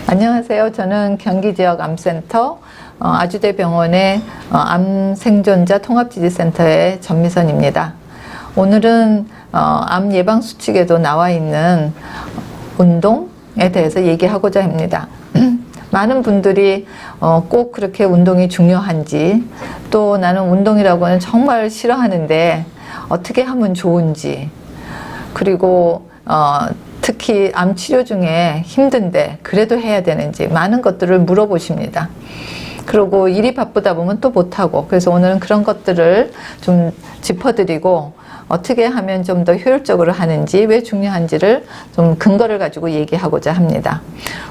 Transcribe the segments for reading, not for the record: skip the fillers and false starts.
안녕하세요. 저는 경기지역암센터 아주대병원의 암생존자 통합지지센터의 전미선입니다. 오늘은 암 예방 수칙에도 나와 있는 운동에 대해서 얘기하고자 합니다. 많은 분들이 꼭 그렇게 운동이 중요한지, 또 나는 운동이라고는 정말 싫어하는데 어떻게 하면 좋은지, 그리고 특히 암 치료 중에 힘든데 그래도 해야 되는지 많은 것들을 물어보십니다. 그리고 일이 바쁘다 보면 또 못하고, 그래서 오늘은 그런 것들을 좀 짚어드리고 어떻게 하면 좀 더 효율적으로 하는지, 왜 중요한지를 좀 근거를 가지고 얘기하고자 합니다.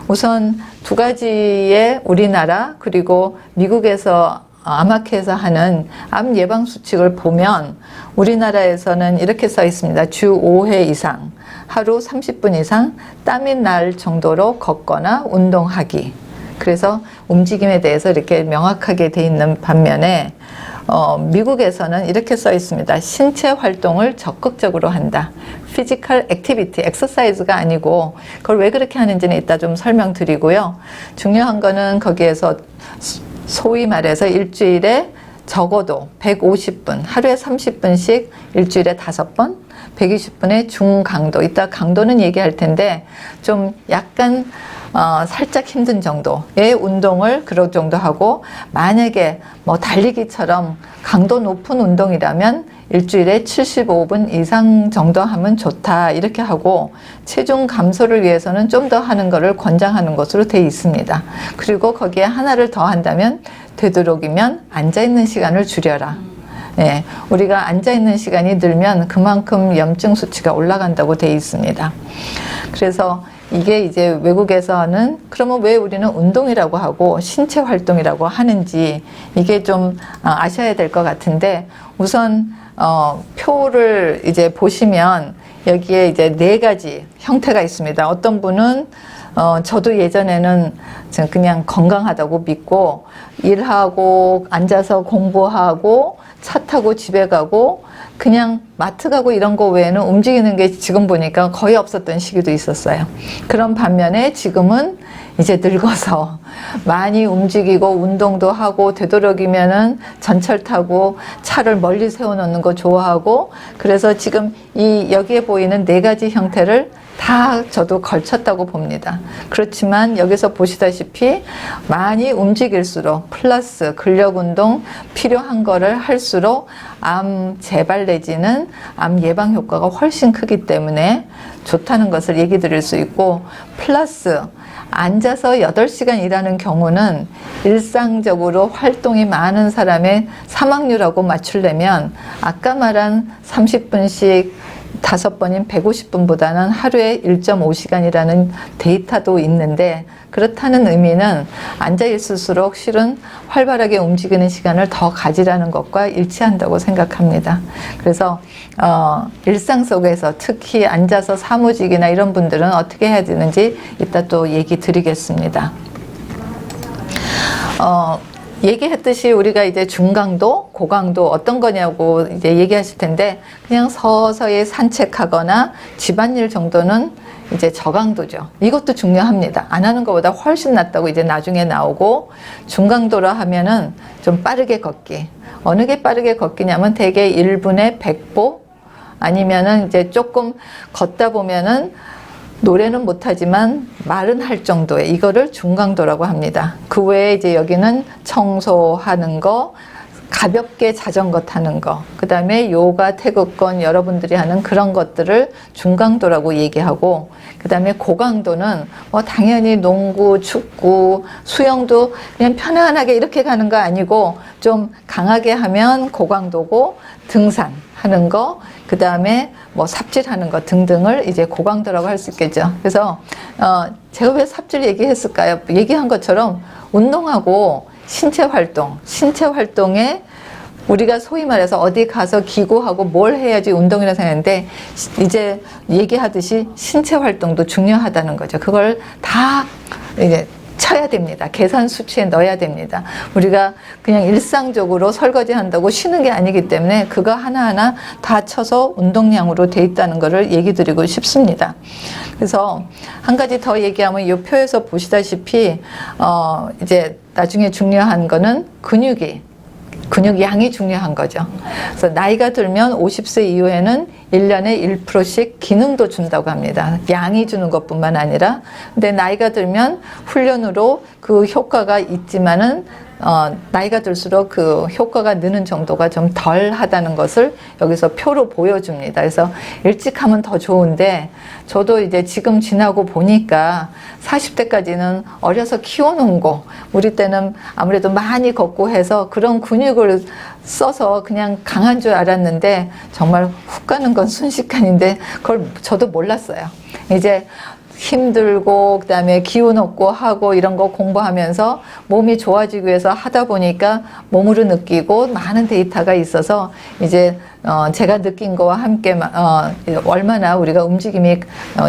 우선 두 가지의 우리나라 그리고 미국에서 암학회에서 하는 암 예방 수칙을 보면 우리나라에서는 이렇게 써 있습니다. 주 5회 이상, 하루 30분 이상 땀이 날 정도로 걷거나 운동하기. 그래서 움직임에 대해서 이렇게 명확하게 돼 있는 반면에 미국에서는 이렇게 써 있습니다. 신체 활동을 적극적으로 한다. 피지컬 액티비티, 엑서사이즈가 아니고, 그걸 왜 그렇게 하는지는 이따 좀 설명드리고요. 중요한 거는 거기에서 소위 말해서 일주일에 적어도 150분, 하루에 30분씩 일주일에 5번, 120분의 중강도, 이따 강도는 얘기할 텐데 좀 약간 살짝 힘든 정도의 운동을 그럴 정도 하고, 만약에 뭐 달리기처럼 강도 높은 운동이라면 일주일에 75분 이상 정도 하면 좋다, 이렇게 하고, 체중 감소를 위해서는 좀 더 하는 것을 권장하는 것으로 되어 있습니다. 그리고 거기에 하나를 더 한다면 되도록이면 앉아있는 시간을 줄여라. 예, 우리가 앉아있는 시간이 늘면 그만큼 염증 수치가 올라간다고 되어 있습니다. 그래서 이게 이제 외국에서는 그러면 왜 우리는 운동이라고 하고 신체 활동이라고 하는지, 이게 좀 아셔야 될 것 같은데, 우선 표를 이제 보시면 여기에 이제 4가지 형태가 있습니다. 어떤 분은 저도 예전에는 그냥 건강하다고 믿고 일하고 앉아서 공부하고 차 타고 집에 가고 그냥 마트 가고 이런 거 외에는 움직이는 게 지금 보니까 거의 없었던 시기도 있었어요. 그런 반면에 지금은 이제 늙어서 많이 움직이고 운동도 하고, 되도록이면은 전철 타고 차를 멀리 세워놓는 거 좋아하고, 그래서 지금 이 여기에 보이는 4가지 형태를 다 저도 걸쳤다고 봅니다. 그렇지만 여기서 보시다시피 많이 움직일수록 플러스 근력 운동 필요한 거를 할수록 암 재발 내지는 암 예방 효과가 훨씬 크기 때문에 좋다는 것을 얘기 드릴 수 있고, 플러스 앉아서 8시간 일하는 경우는 일상적으로 활동이 많은 사람의 사망률하고 맞추려면 아까 말한 30분씩 5번인 150분보다는 하루에 1.5시간이라는 데이터도 있는데, 그렇다는 의미는 앉아 있을수록 실은 활발하게 움직이는 시간을 더 가지라는 것과 일치한다고 생각합니다. 그래서 일상 속에서 특히 앉아서 사무직이나 이런 분들은 어떻게 해야 되는지 이따 또 얘기 드리겠습니다. 얘기했듯이 우리가 이제 중강도, 고강도 어떤 거냐고 이제 얘기하실 텐데, 그냥 서서히 산책하거나 집안일 정도는 이제 저강도죠. 이것도 중요합니다. 안 하는 것보다 훨씬 낫다고 이제 나중에 나오고, 중강도라 하면은 좀 빠르게 걷기. 어느 게 빠르게 걷기냐면 대개 1분에 100보, 아니면은 이제 조금 걷다 보면은 노래는 못하지만 말은 할 정도의, 이거를 중강도라고 합니다. 그 외에 이제 여기는 청소하는 거, 가볍게 자전거 타는 거, 그 다음에 요가, 태극권 여러분들이 하는 그런 것들을 중강도라고 얘기하고, 그 다음에 고강도는 뭐 당연히 농구, 축구, 수영도 그냥 편안하게 이렇게 가는 거 아니고 좀 강하게 하면 고강도고, 등산 하는 거, 그 다음에 뭐 삽질하는 것 등등을 이제 고강도라고 할 수 있겠죠. 그래서 제가 왜 삽질 얘기했을까요? 얘기한 것처럼 운동하고 신체 활동에 우리가 소위 말해서 어디 가서 기구하고 뭘 해야지 운동이라 생각하는데, 이제 얘기하듯이 신체 활동도 중요하다는 거죠. 그걸 다 이제 쳐야 됩니다. 계산 수치에 넣어야 됩니다. 우리가 그냥 일상적으로 설거지 한다고 쉬는 게 아니기 때문에 그거 하나하나 다 쳐서 운동량으로 돼 있다는 것을 얘기 드리고 싶습니다. 그래서 한 가지 더 얘기하면 이 표에서 보시다시피 이제 나중에 중요한 거는 근육 양이 중요한 거죠. 그래서 나이가 들면 50세 이후에는 1년에 1%씩 기능도 준다고 합니다. 양이 주는 것뿐만 아니라. 근데 나이가 들면 훈련으로 그 효과가 있지만은 나이가 들수록 그 효과가 느는 정도가 좀 덜 하다는 것을 여기서 표로 보여줍니다. 그래서 일찍 하면 더 좋은데 저도 이제 지금 지나고 보니까 40대까지는 어려서 키워놓은 거, 우리 때는 아무래도 많이 걷고 해서 그런 근육을 써서 그냥 강한 줄 알았는데 정말 훅 가는 건 순식간인데 그걸 저도 몰랐어요. 이제 힘들고 그다음에 기운 없고 하고 이런 거 공부하면서 몸이 좋아지기 위해서 하다 보니까 몸으로 느끼고 많은 데이터가 있어서 이제 제가 느낀 거와 함께 얼마나 우리가 움직임이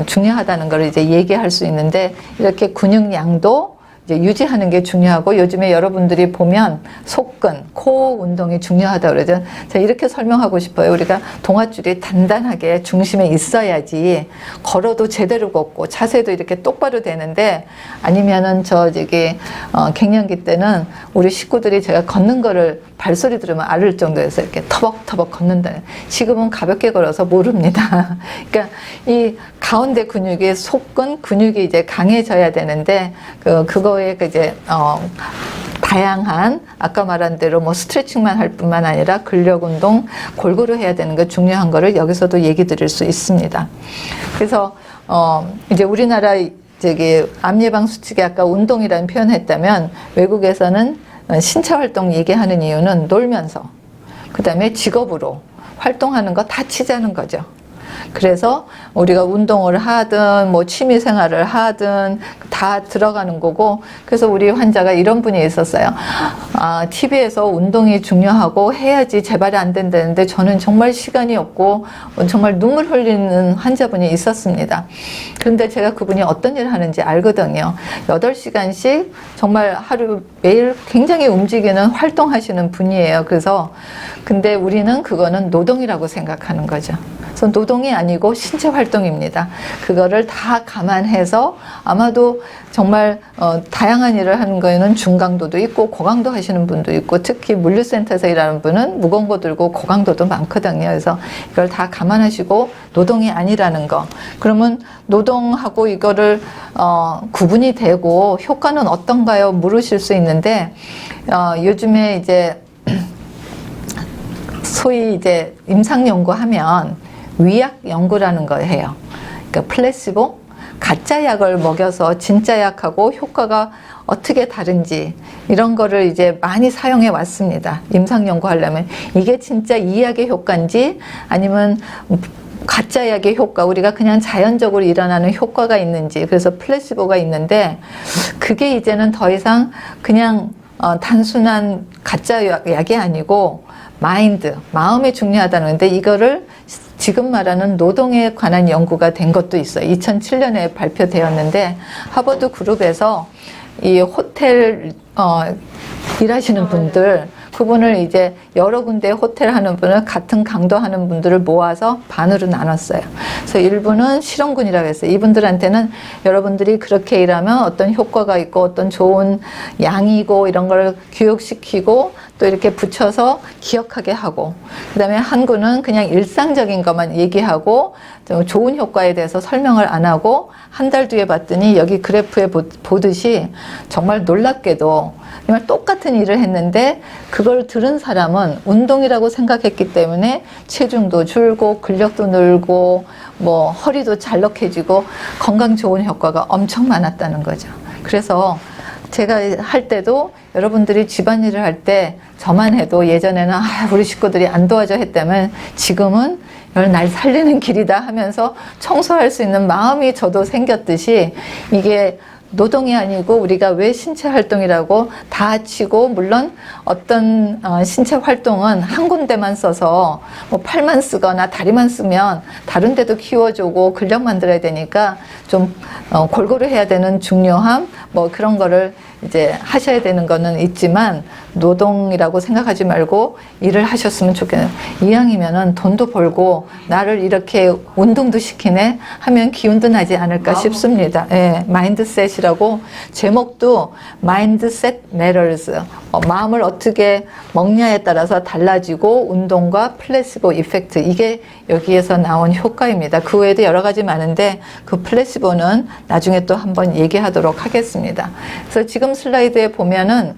중요하다는 걸 이제 얘기할 수 있는데 이렇게 근육량도 이제 유지하는 게 중요하고 요즘에 여러분들이 보면 속근, 코어 운동이 중요하다고 그러죠. 제가 이렇게 설명하고 싶어요. 우리가 동아줄이 단단하게 중심에 있어야지 걸어도 제대로 걷고 자세도 이렇게 똑바로 되는데 아니면은 갱년기 때는 우리 식구들이 제가 걷는 거를 발소리 들으면 알을 정도에서 이렇게 터벅터벅 걷는다. 지금은 가볍게 걸어서 모릅니다. 그러니까 이 가운데 근육이 속근 근육이 이제 강해져야 되는데 그거에 이제 다양한 아까 말한 대로 뭐 스트레칭만 할 뿐만 아니라 근력 운동 골고루 해야 되는 게 중요한 거를 여기서도 얘기 드릴 수 있습니다. 그래서 이제 우리나라 암 예방 수칙에 아까 운동이라는 표현했다면 외국에서는 신체 활동 얘기하는 이유는 놀면서 그다음에 직업으로 활동하는 거 다 치자는 거죠. 그래서 우리가 운동을 하든 뭐 취미 생활을 하든 다 들어가는 거고 그래서 우리 환자가 이런 분이 있었어요. TV에서 운동이 중요하고 해야지 재발이 안 된다는데 저는 정말 시간이 없고 정말 눈물 흘리는 환자분이 있었습니다. 그런데 제가 그분이 어떤 일을 하는지 알거든요. 8시간씩 정말 하루 매일 굉장히 움직이는 활동하시는 분이에요. 그래서 근데 우리는 그거는 노동이라고 생각하는 거죠. 그래서 노동이 아니고 신체 활동입니다. 그거를 다 감안해서 아마도 정말 다양한 일을 하는 거에는 중강도도 있고 고강도 하시는 분도 있고 특히 물류센터에서 일하는 분은 무거운 거 들고 고강도도 많거든요. 그래서 이걸 다 감안하시고 노동이 아니라는 거. 그러면 노동하고 이거를 구분이 되고 효과는 어떤가요? 물으실 수 있는데 요즘에 이제 소위 이제 임상 연구하면 위약 연구라는 걸 해요. 그러니까 플래시보, 가짜 약을 먹여서 진짜 약하고 효과가 어떻게 다른지 이런 거를 이제 많이 사용해 왔습니다. 임상 연구하려면 이게 진짜 이 약의 효과인지 아니면 가짜 약의 효과, 우리가 그냥 자연적으로 일어나는 효과가 있는지, 그래서 플래시보가 있는데 그게 이제는 더 이상 그냥 단순한 가짜 약이 아니고 마음이 중요하다는 건데 이거를 지금 말하는 노동에 관한 연구가 된 것도 있어요. 2007년에 발표되었는데 하버드 그룹에서 이 호텔 일하시는 분들 그분을 이제 여러 군데 호텔 하는 분을 같은 강도 하는 분들을 모아서 반으로 나눴어요. 그래서 일부는 실험군이라고 했어요. 이분들한테는 여러분들이 그렇게 일하면 어떤 효과가 있고 어떤 좋은 양이고 이런 걸 교육시키고 또 이렇게 붙여서 기억하게 하고 그 다음에 한 군은 그냥 일상적인 것만 얘기하고 좋은 효과에 대해서 설명을 안 하고 한 달 뒤에 봤더니 여기 그래프에 보듯이 정말 놀랍게도 정말 똑같은 일을 했는데 그걸 들은 사람은 운동이라고 생각했기 때문에 체중도 줄고 근력도 늘고 뭐 허리도 잘록해지고 건강 좋은 효과가 엄청 많았다는 거죠. 그래서 제가 할 때도 여러분들이 집안일을 할 때 저만 해도 예전에는 우리 식구들이 안 도와줘 했다면 지금은 이걸 날 살리는 길이다 하면서 청소할 수 있는 마음이 저도 생겼듯이 이게 노동이 아니고 우리가 왜 신체 활동이라고 다 치고, 물론 어떤 신체 활동은 한 군데만 써서 뭐 팔만 쓰거나 다리만 쓰면 다른 데도 키워주고 근력 만들어야 되니까 좀 골고루 해야 되는 중요함, 뭐 그런 거를 이제 하셔야 되는 거는 있지만, 노동이라고 생각하지 말고 일을 하셨으면 좋겠네요. 이왕이면은 돈도 벌고 나를 이렇게 운동도 시키네 하면 기운도 나지 않을까 싶습니다. 예, 마인드셋이라고, 제목도 마인드셋 매터즈, 마음을 어떻게 먹냐에 따라서 달라지고, 운동과 플래시보 이펙트, 이게 여기에서 나온 효과입니다. 그 외에도 여러 가지 많은데 그 플래시보는 나중에 또 한번 얘기하도록 하겠습니다. 그래서 지금 슬라이드에 보면은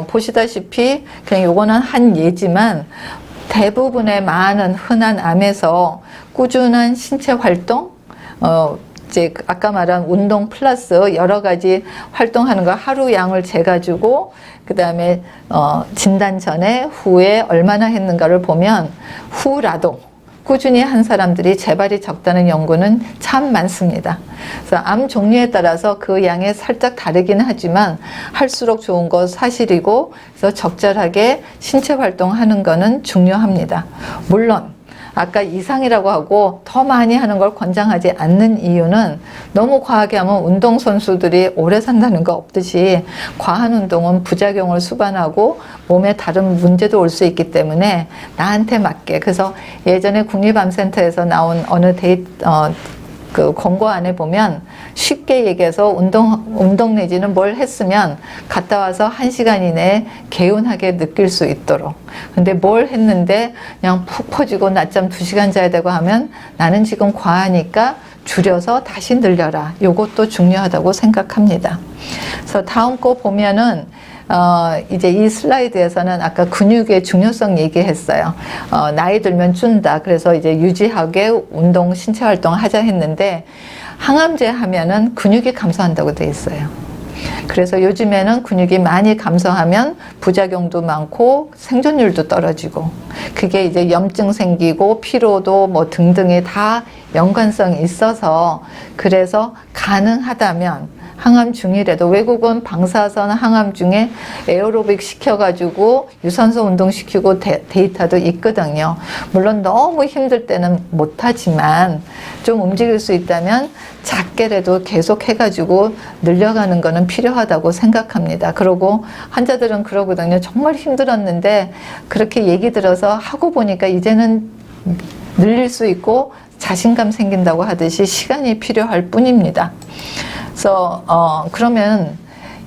보시다시피 그냥 요거는 한 예지만, 대부분의 많은 흔한 암에서 꾸준한 신체 활동, 이제 아까 말한 운동 플러스 여러 가지 활동하는 거, 하루 양을 재가지고 그 다음에 진단 전에 후에 얼마나 했는가를 보면, 후라도 꾸준히 한 사람들이 재발이 적다는 연구는 참 많습니다. 그래서 암 종류에 따라서 그 양이 살짝 다르긴 하지만 할수록 좋은 거 사실이고, 그래서 적절하게 신체 활동하는 거는 중요합니다. 물론 아까 이상이라고 하고 더 많이 하는 걸 권장하지 않는 이유는, 너무 과하게 하면 운동선수들이 오래 산다는 거 없듯이 과한 운동은 부작용을 수반하고 몸에 다른 문제도 올 수 있기 때문에 나한테 맞게. 그래서 예전에 국립암센터에서 나온 어느 그 권고 안에 보면, 쉽게 얘기해서 운동 내지는 뭘 했으면 갔다 와서 1시간 이내에 개운하게 느낄 수 있도록. 근데 뭘 했는데 그냥 푹 퍼지고 낮잠 2시간 자야 되고 하면, 나는 지금 과하니까 줄여서 다시 늘려라. 요것도 중요하다고 생각합니다. 그래서 다음 거 보면은 이제 이 슬라이드에서는 아까 근육의 중요성 얘기했어요. 나이 들면 준다. 그래서 이제 유지하게 운동, 신체 활동 하자 했는데, 항암제 하면은 근육이 감소한다고 돼 있어요. 그래서 요즘에는 근육이 많이 감소하면 부작용도 많고 생존율도 떨어지고, 그게 이제 염증 생기고 피로도 뭐 등등이 다 연관성이 있어서, 그래서 가능하다면 항암 중이라도, 외국은 방사선 항암 중에 에어로빅 시켜가지고 유산소 운동 시키고 데이터도 있거든요. 물론 너무 힘들 때는 못하지만 좀 움직일 수 있다면 작게라도 계속 해가지고 늘려가는 거는 필요하다고 생각합니다. 그리고 환자들은 그러거든요. 정말 힘들었는데 그렇게 얘기 들어서 하고 보니까 이제는 늘릴 수 있고 자신감 생긴다고 하듯이 시간이 필요할 뿐입니다. 그래서 그러면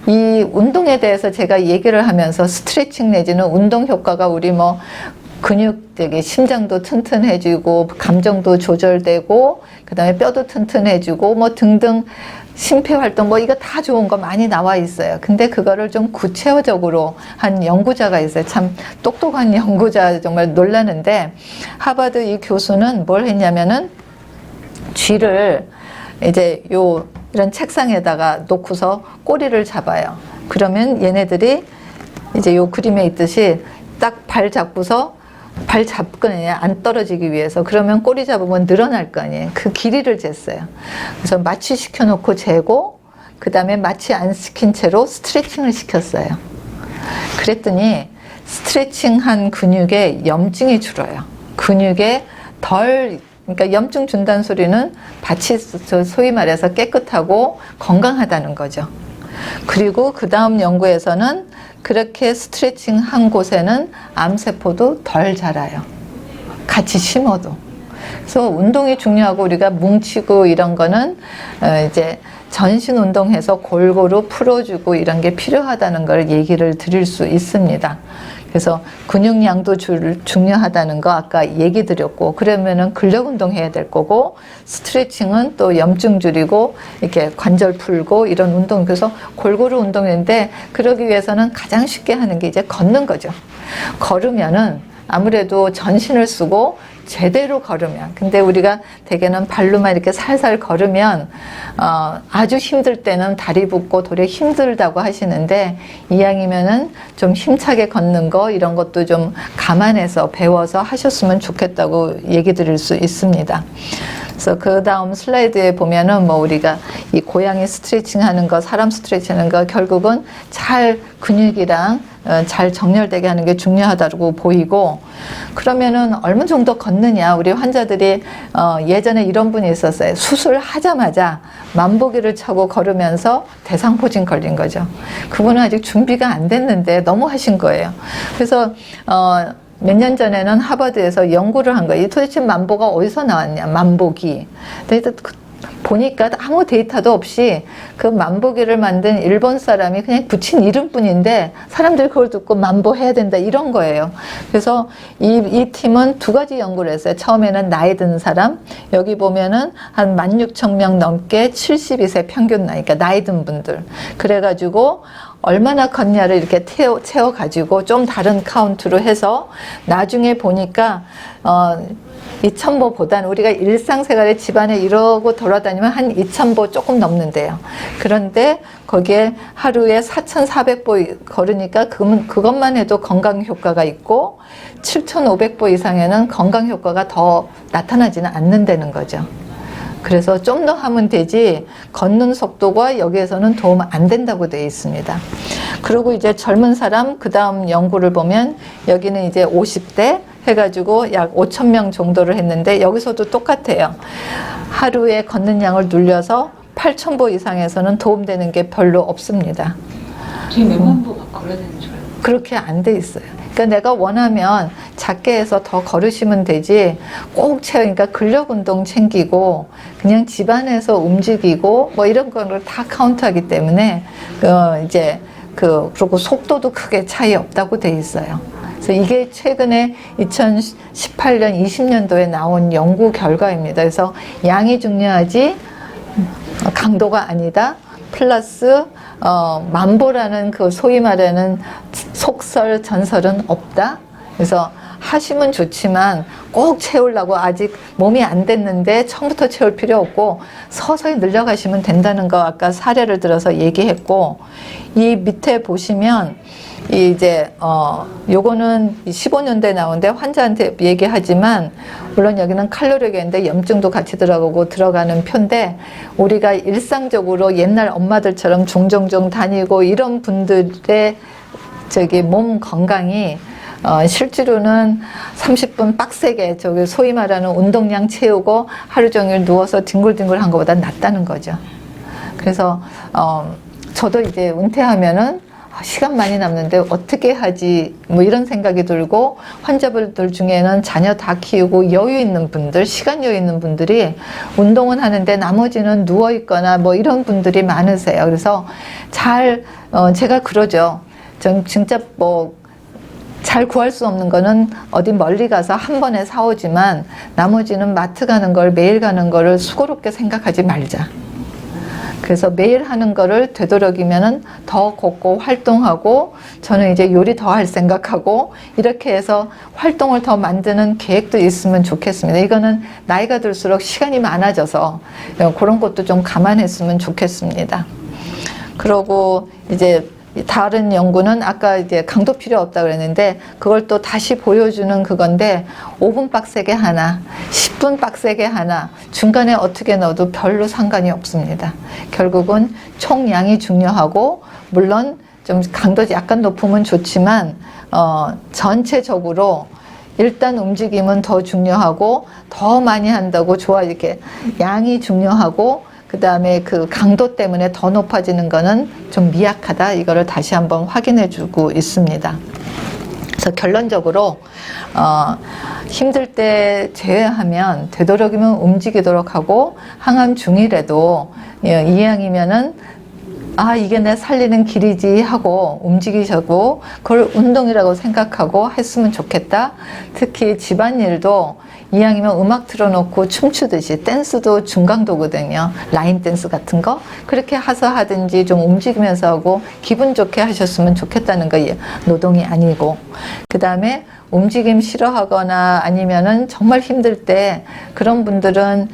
이 운동에 대해서 제가 얘기를 하면서, 스트레칭 내지는 운동 효과가 우리 뭐 근육 되게 심장도 튼튼해지고 감정도 조절되고 그다음에 뼈도 튼튼해지고 뭐 등등 심폐활동 뭐 이거 다 좋은 거 많이 나와 있어요. 근데 그거를 좀 구체적으로 한 연구자가 있어요. 참 똑똑한 연구자, 정말 놀라는데, 하버드 이 교수는 뭘 했냐면은 쥐를 이제 이런 책상에다가 놓고서 꼬리를 잡아요. 그러면 얘네들이 이제 요 그림에 있듯이 딱 발 잡고서, 발 잡거든요. 안 떨어지기 위해서. 그러면 꼬리 잡으면 늘어날 거 아니에요. 그 길이를 쟀어요. 그래서 마취 시켜놓고 재고, 그 다음에 마취 안 시킨 채로 스트레칭을 시켰어요. 그랬더니 스트레칭한 근육에 염증이 줄어요. 근육에 그러니까 염증 준다는 소리는 밭이 소위 말해서 깨끗하고 건강하다는 거죠. 그리고 그 다음 연구에서는 그렇게 스트레칭 한 곳에는 암세포도 덜 자라요. 같이 심어도. 그래서 운동이 중요하고, 우리가 뭉치고 이런 거는 이제 전신 운동해서 골고루 풀어주고 이런 게 필요하다는 걸 얘기를 드릴 수 있습니다. 그래서 근육량도 중요하다는 거 아까 얘기 드렸고, 그러면은 근력 운동해야 될 거고, 스트레칭은 또 염증 줄이고 이렇게 관절 풀고 이런 운동, 그래서 골고루 운동인데, 그러기 위해서는 가장 쉽게 하는 게 이제 걷는 거죠. 걸으면은 아무래도 전신을 쓰고 제대로 걸으면, 근데 우리가 대개는 발로만 이렇게 살살 걸으면 아주 힘들 때는 다리 붓고 도리어 힘들다고 하시는데, 이왕이면은 좀 힘차게 걷는 거 이런 것도 좀 감안해서 배워서 하셨으면 좋겠다고 얘기 드릴 수 있습니다. 그래서 그 다음 슬라이드에 보면은 뭐 우리가 이 고양이 스트레칭 하는 거, 사람 스트레칭 하는 거 결국은 잘 근육이랑 잘 정렬되게 하는 게 중요하다고 보이고, 그러면은 얼마 정도 걷느냐. 우리 환자들이 예전에 이런 분이 있었어요. 수술하자마자 만보기를 차고 걸으면서 대상포진 걸린 거죠. 그분은 아직 준비가 안 됐는데 너무 하신 거예요. 그래서 몇 년 전에는 하버드에서 연구를 한 거예요. 도대체 만보가 어디서 나왔냐, 만보기. 보니까 아무 데이터도 없이 그 만보기를 만든 일본 사람이 그냥 붙인 이름뿐인데 사람들이 그걸 듣고 만보해야 된다 이런 거예요. 그래서 이 팀은 두 가지 연구를 했어요. 처음에는 나이 든 사람, 여기 보면은 한 16,000명 넘게 72세 평균 나이, 그러니까 나이 든 분들. 그래가지고 얼마나 걷냐를 이렇게 채워가지고 좀 다른 카운트로 해서 나중에 보니까 2,000보보다는 우리가 일상생활에 집안에 이러고 돌아다니면 한 2,000보 조금 넘는데요. 그런데 거기에 하루에 4,400보 걸으니까 그것만 해도 건강 효과가 있고 7,500보 이상에는 건강 효과가 더 나타나지는 않는다는 거죠. 그래서 좀 더 하면 되지 걷는 속도가 여기에서는 도움 안 된다고 되어 있습니다. 그리고 이제 젊은 사람 그 다음 연구를 보면 여기는 이제 50대 해가지고 약 5,000명 정도를 했는데 여기서도 똑같아요. 하루에 걷는 양을 눌려서 8,000보 이상에서는 도움되는 게 별로 없습니다. 저희 몇만 보 걸어야 되는 줄 알아요. 그렇게 안 돼 있어요. 그러니까 내가 원하면 작게 해서 더 걸으시면 되지 꼭 그러니까 근력 운동 챙기고 그냥 집안에서 움직이고 뭐 이런 거를 다 카운트하기 때문에 그리고 속도도 크게 차이 없다고 돼 있어요. 그래서 이게 최근에 2018년 20년도에 나온 연구 결과입니다. 그래서 양이 중요하지 강도가 아니다. 플러스 만보라는 그 소위 말하는 속설 전설은 없다. 그래서 하시면 좋지만 꼭 채우려고 아직 몸이 안 됐는데 처음부터 채울 필요 없고 서서히 늘려가시면 된다는 거 아까 사례를 들어서 얘기했고, 이 밑에 보시면 요거는 15년대에 나오는데 환자한테 얘기하지만 물론 여기는 칼로리가 있는데 염증도 같이 들어가는 표인데, 우리가 일상적으로 옛날 엄마들처럼 종종종 다니고 이런 분들의 몸 건강이 실제로는 30분 빡세게 소위 말하는 운동량 채우고 하루 종일 누워서 뒹굴뒹굴 한 것보다 낫다는 거죠. 그래서 저도 이제 은퇴하면은 시간 많이 남는데 어떻게 하지 뭐 이런 생각이 들고, 환자분들 중에는 자녀 다 키우고 여유 있는 분들, 시간 여유 있는 분들이 운동은 하는데 나머지는 누워 있거나 뭐 이런 분들이 많으세요. 그래서 제가 그러죠. 전 진짜 잘 구할 수 없는 거는 어디 멀리 가서 한 번에 사오지만 나머지는 마트 가는 걸, 매일 가는 거를 수고롭게 생각하지 말자. 그래서 매일 하는 거를 되도록이면은 더 걷고 활동하고, 저는 이제 요리 더 할 생각하고 이렇게 해서 활동을 더 만드는 계획도 있으면 좋겠습니다. 이거는 나이가 들수록 시간이 많아져서 그런 것도 좀 감안했으면 좋겠습니다. 그러고 이제 다른 연구는 아까 이제 강도 필요 없다 그랬는데 그걸 또 다시 보여주는 그건데, 5분 빡세게 하나 10분 빡세게 하나 중간에 어떻게 넣어도 별로 상관이 없습니다. 결국은 총량이 중요하고, 물론 좀 강도 약간 높으면 좋지만 전체적으로 일단 움직임은 더 중요하고, 더 많이 한다고 이렇게 양이 중요하고 그 다음에 그 강도 때문에 더 높아지는 거는 좀 미약하다. 이거를 다시 한번 확인해 주고 있습니다. 그래서 결론적으로 힘들 때 제외하면 되도록이면 움직이도록 하고, 항암 중이라도 이왕이면은 이게 내 살리는 길이지 하고 움직이시고 그걸 운동이라고 생각하고 했으면 좋겠다. 특히 집안일도 이왕이면 음악 틀어놓고 춤추듯이 댄스도 중강도거든요. 라인 댄스 같은 거 그렇게 해서 하든지 좀 움직이면서 하고 기분 좋게 하셨으면 좋겠다는 거 노동이 아니고, 그 다음에 움직임 싫어하거나 아니면은 정말 힘들 때 그런 분들은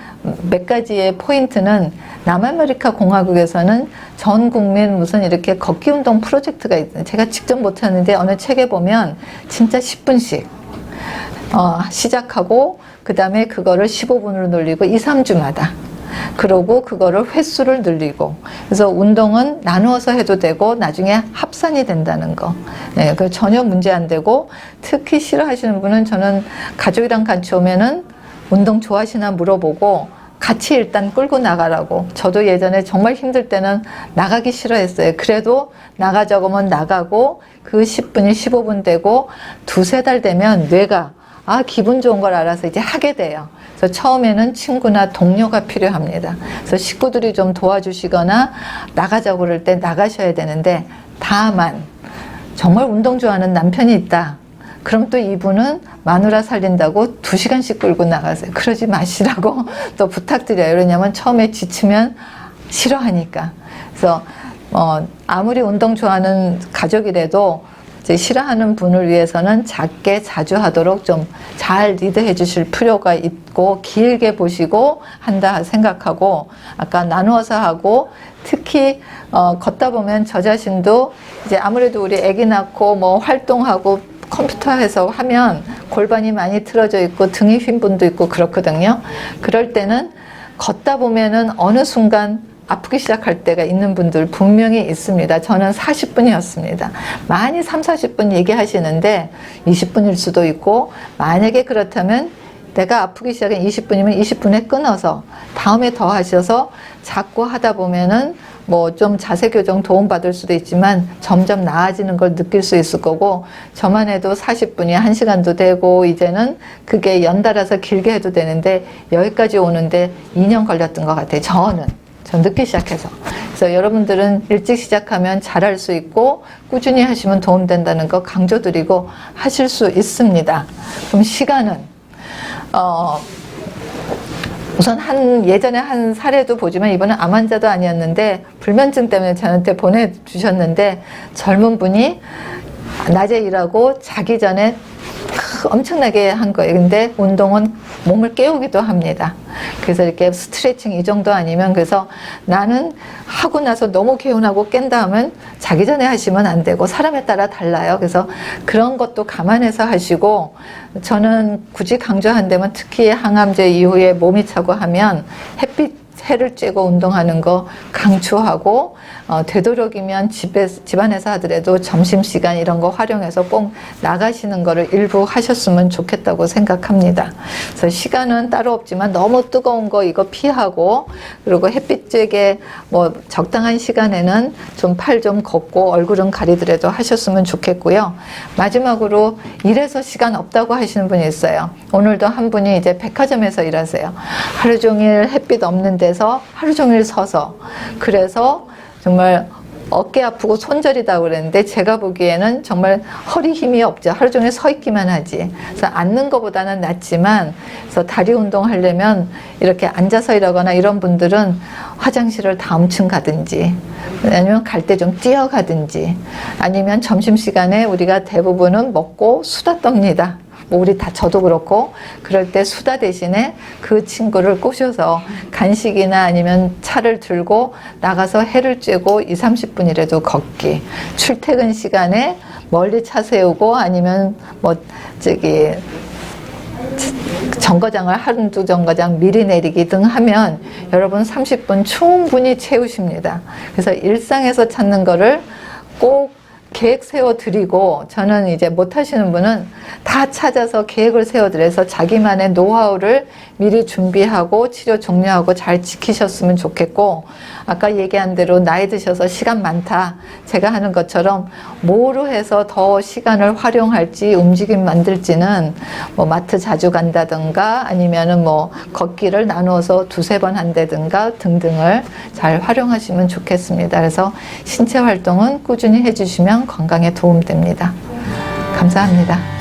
몇 가지의 포인트는 남아메리카 공화국에서는 전 국민 무슨 이렇게 걷기 운동 프로젝트가 있어요. 제가 직접 못하는데 어느 책에 보면 진짜 10분씩 시작하고 그 다음에 그거를 15분으로 늘리고 2, 3주마다 그러고 그거를 횟수를 늘리고, 그래서 운동은 나누어서 해도 되고 나중에 합산이 된다는 거. 네, 그 전혀 문제 안 되고, 특히 싫어하시는 분은 저는 가족이랑 같이 오면은 운동 좋아하시나 물어보고 같이 일단 끌고 나가라고. 저도 예전에 정말 힘들 때는 나가기 싫어했어요. 그래도 나가자고 하면 나가고 그 10분이 15분 되고 두세 달 되면 뇌가 기분 좋은 걸 알아서 이제 하게 돼요. 그래서 처음에는 친구나 동료가 필요합니다. 그래서 식구들이 좀 도와주시거나 나가자고 그럴 때 나가셔야 되는데, 다만 정말 운동 좋아하는 남편이 있다. 그럼 또 이분은 마누라 살린다고 2시간씩 끌고 나가세요. 그러지 마시라고 또 부탁드려요. 왜냐면 처음에 지치면 싫어하니까. 그래서 아무리 운동 좋아하는 가족이라도 이제 싫어하는 분을 위해서는 작게 자주 하도록 좀 잘 리드해 주실 필요가 있고, 길게 보시고 한다 생각하고, 아까 나누어서 하고, 특히 걷다 보면 저 자신도 이제 아무래도 우리 아기 낳고 뭐 활동하고 컴퓨터에서 하면 골반이 많이 틀어져 있고 등이 휜 분도 있고 그렇거든요. 그럴 때는 걷다 보면은 어느 순간 아프기 시작할 때가 있는 분들 분명히 있습니다. 저는 40분이었습니다. 많이 3, 40분 얘기하시는데 20분일 수도 있고, 만약에 그렇다면 내가 아프기 시작한 20분이면 20분에 끊어서 다음에 더 하셔서 자꾸 하다 보면은 뭐 좀 자세 교정 도움 받을 수도 있지만 점점 나아지는 걸 느낄 수 있을 거고, 저만 해도 40분이 1시간도 되고 이제는 그게 연달아서 길게 해도 되는데 여기까지 오는데 2년 걸렸던 것 같아요. 전 늦게 시작해서. 그래서 여러분들은 일찍 시작하면 잘할 수 있고 꾸준히 하시면 도움된다는 거 강조드리고 하실 수 있습니다. 그럼 시간은 우선 예전에 한 사례도 보지만 이번엔 암 환자도 아니었는데 불면증 때문에 저한테 보내주셨는데, 젊은 분이 낮에 일하고 자기 전에 엄청나게 한 거예요. 근데 운동은 몸을 깨우기도 합니다. 그래서 이렇게 스트레칭 이 정도 아니면, 그래서 나는 하고 나서 너무 개운하고 깬다 하면 자기 전에 하시면 안 되고 사람에 따라 달라요. 그래서 그런 것도 감안해서 하시고, 저는 굳이 강조한다면 특히 항암제 이후에 몸이 차고 하면 해를 쬐고 운동하는 거 강추하고, 되도록이면 집안에서 하더라도 점심시간 이런 거 활용해서 꼭 나가시는 거를 일부 하셨으면 좋겠다고 생각합니다. 그래서 시간은 따로 없지만 너무 뜨거운 거 이거 피하고, 그리고 햇빛 쬐게 뭐 적당한 시간에는 좀 팔 좀 걷고 얼굴은 가리더라도 하셨으면 좋겠고요. 마지막으로 일해서 시간 없다고 하시는 분이 있어요. 오늘도 한 분이 이제 백화점에서 일하세요. 하루 종일 햇빛 없는 데서 하루 종일 서서, 그래서 정말 어깨 아프고 손저리다 그랬는데 제가 보기에는 정말 허리 힘이 없죠. 하루 종일 서 있기만 하지. 그래서 앉는 것보다는 낫지만, 그래서 다리 운동 하려면 이렇게 앉아서 일하거나 이런 분들은 화장실을 다음 층 가든지 아니면 갈 때 좀 뛰어가든지, 아니면 점심시간에 우리가 대부분은 먹고 수다 떱니다. 뭐 우리 저도 그렇고, 그럴 때 수다 대신에 그 친구를 꼬셔서 간식이나 아니면 차를 들고 나가서 해를 쬐고 2, 30분이라도 걷기, 출퇴근 시간에 멀리 차 세우고 아니면 뭐 정거장을 한두 정거장 미리 내리기 등 하면 여러분 30분 충분히 채우십니다. 그래서 일상에서 찾는 거를 꼭 계획 세워드리고, 저는 이제 못하시는 분은 다 찾아서 계획을 세워드려서 자기만의 노하우를 미리 준비하고 치료 종료하고 잘 지키셨으면 좋겠고, 아까 얘기한 대로 나이 드셔서 시간 많다, 제가 하는 것처럼 뭐로 해서 더 시간을 활용할지 움직임 만들지는 뭐 마트 자주 간다든가 아니면은 뭐 걷기를 나누어서 두세 번 한다든가 등등을 잘 활용하시면 좋겠습니다. 그래서 신체 활동은 꾸준히 해주시면 건강에 도움됩니다. 감사합니다.